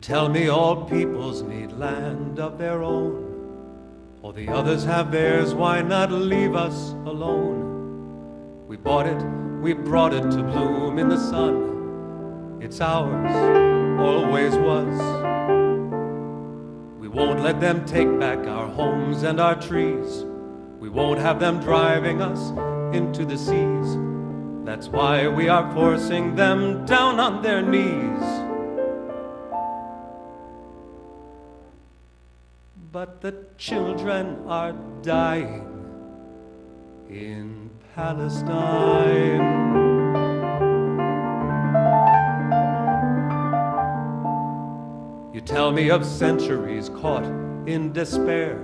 tell me all peoples need land of their own. Or the others have theirs, why not leave us alone? We bought it, we brought it to bloom in the sun. It's ours, always was. We won't let them take back our homes and our trees. We won't have them driving us into the seas. That's why we are forcing them down on their knees. But the children are dying in Palestine. You tell me of centuries caught in despair,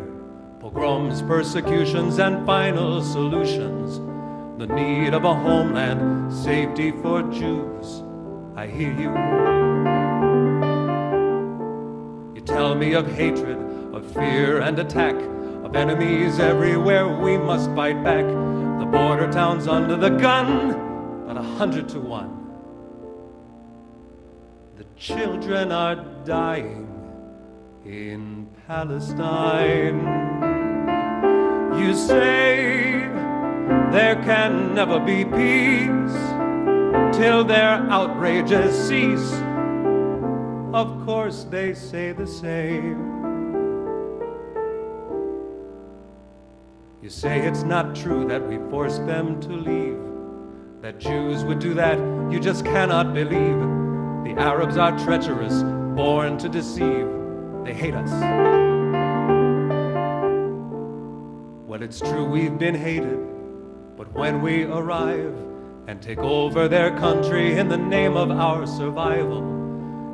pogroms, persecutions, and final solutions. The need of a homeland, safety for Jews. I hear you. You tell me of hatred, of fear and attack, of enemies everywhere we must fight back. The border towns under the gun, but 100 to 1. The children are dying in Palestine. You say there can never be peace till their outrages cease. Of course they say the same. You say it's not true that we forced them to leave, that Jews would do that, you just cannot believe. The Arabs are treacherous, born to deceive. They hate us. Well, it's true we've been hated, but when we arrive and take over their country in the name of our survival,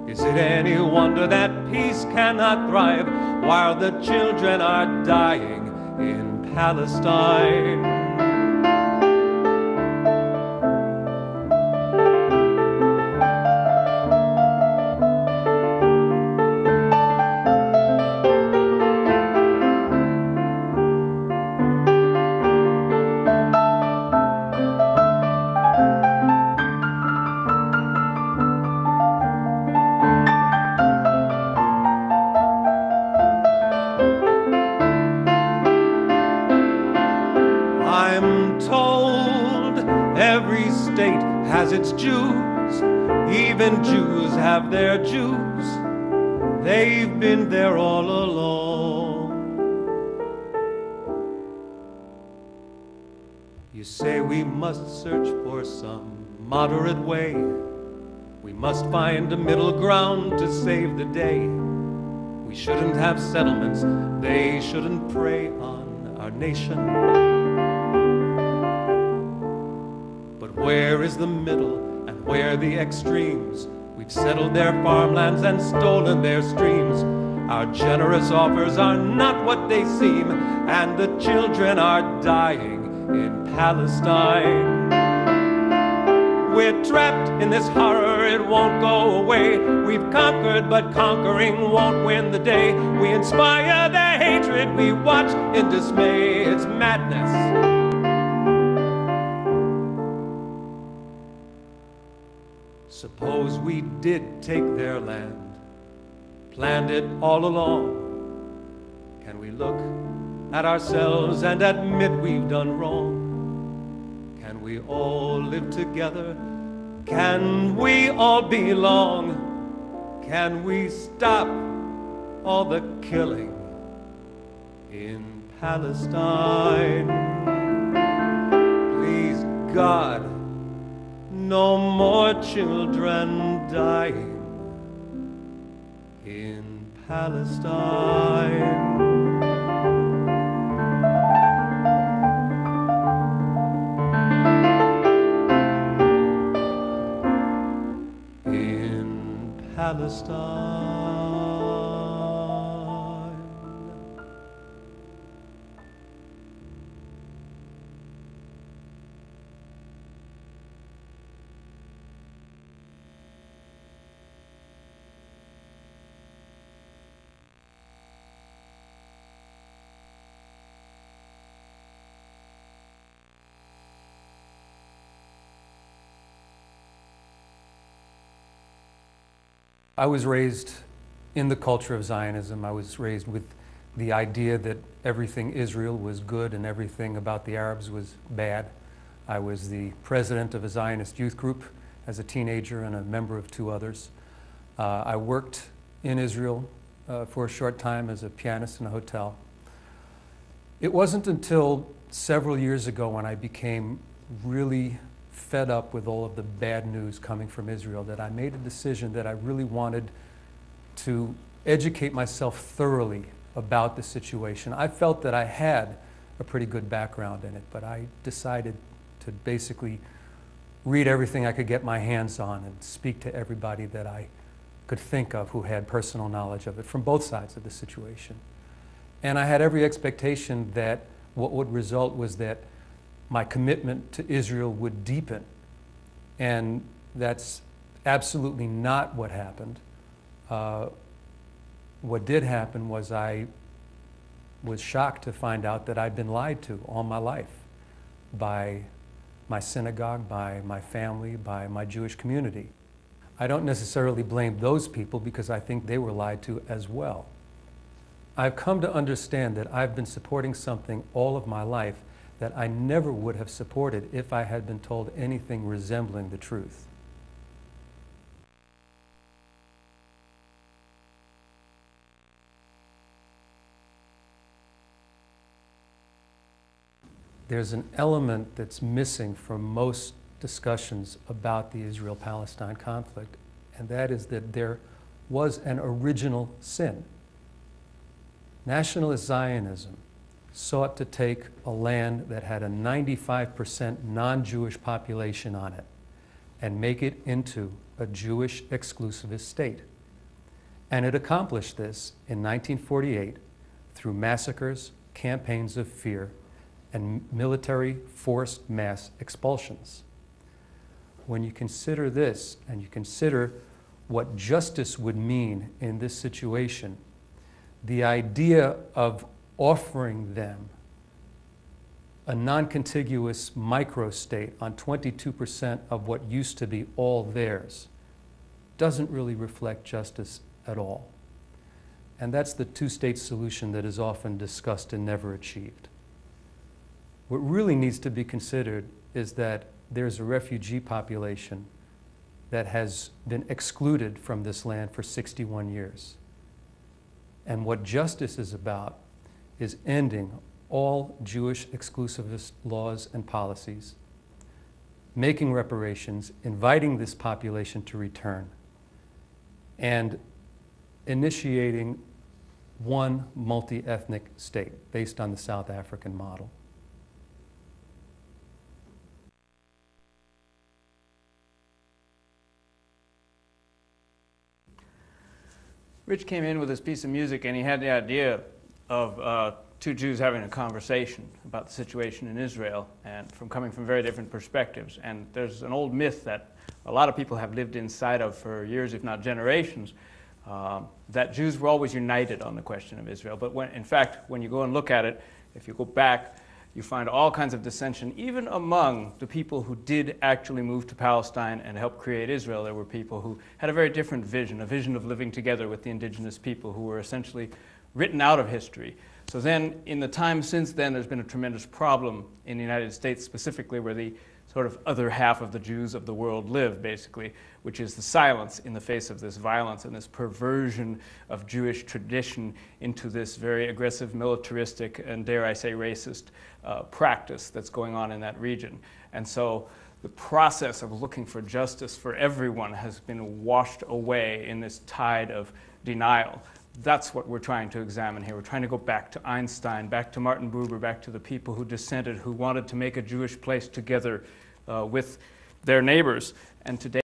is it any wonder that peace cannot thrive while the children are dying in Palestine? Every state has its Jews, even Jews have their Jews. They've been there all along. You say we must search for some moderate way. We must find a middle ground to save the day. We shouldn't have settlements, they shouldn't prey on our nation. Where is the middle and where the extremes? We've settled their farmlands and stolen their streams. Our generous offers are not what they seem, and the children are dying in Palestine. We're trapped in this horror, it won't go away. We've conquered, but conquering won't win the day. We inspire their hatred, we watch in dismay. It's madness. Suppose we did take their land, planned it all along. Can we look at ourselves and admit we've done wrong? Can we all live together? Can we all belong? Can we stop all the killing in Palestine? Please, God, no more children dying in Palestine. In Palestine. I was raised in the culture of Zionism. I was raised with the idea that everything Israel was good and everything about the Arabs was bad. I was the president of a Zionist youth group as a teenager and a member of two others. I worked in Israel for a short time as a pianist in a hotel. It wasn't until several years ago when I became really fed up with all of the bad news coming from Israel that I made a decision that I really wanted to educate myself thoroughly about the situation. I felt that I had a pretty good background in it, but I decided to basically read everything I could get my hands on and speak to everybody that I could think of who had personal knowledge of it from both sides of the situation. And I had every expectation that what would result was that my commitment to Israel would deepen. And that's absolutely not what happened. What did happen was I was shocked to find out that I'd been lied to all my life by my synagogue, by my family, by my Jewish community. I don't necessarily blame those people because I think they were lied to as well. I've come to understand that I've been supporting something all of my life that I never would have supported if I had been told anything resembling the truth. There's an element that's missing from most discussions about the Israel-Palestine conflict, and that is that there was an original sin. Nationalist Zionism sought to take a land that had a 95% non-Jewish population on it and make it into a Jewish exclusivist state. And it accomplished this in 1948 through massacres, campaigns of fear, and military forced mass expulsions. When you consider this and you consider what justice would mean in this situation, the idea of offering them a non-contiguous microstate on 22% of what used to be all theirs doesn't really reflect justice at all. And that's the two-state solution that is often discussed and never achieved. What really needs to be considered is that there's a refugee population that has been excluded from this land for 61 years. And what justice is about is ending all Jewish exclusivist laws and policies, making reparations, inviting this population to return, and initiating one multi-ethnic state based on the South African model. Rich came in with this piece of music and he had the idea of two Jews having a conversation about the situation in Israel and coming from very different perspectives. And there's an old myth that a lot of people have lived inside of for years, if not generations, that Jews were always united on the question of Israel. But in fact, when you go and look at it, if you go back, you find all kinds of dissension, even among the people who did actually move to Palestine and help create Israel. There were people who had a very different vision, a vision of living together with the indigenous people who were essentially written out of history. So then, in the time since then, there's been a tremendous problem in the United States, specifically where the sort of other half of the Jews of the world live, basically, which is the silence in the face of this violence and this perversion of Jewish tradition into this very aggressive, militaristic, and dare I say racist practice that's going on in that region. And so the process of looking for justice for everyone has been washed away in this tide of denial. That's what we're trying to examine here. We're trying to go back to Einstein, back to Martin Buber, back to the people who dissented, who wanted to make a Jewish place together with their neighbors. And today,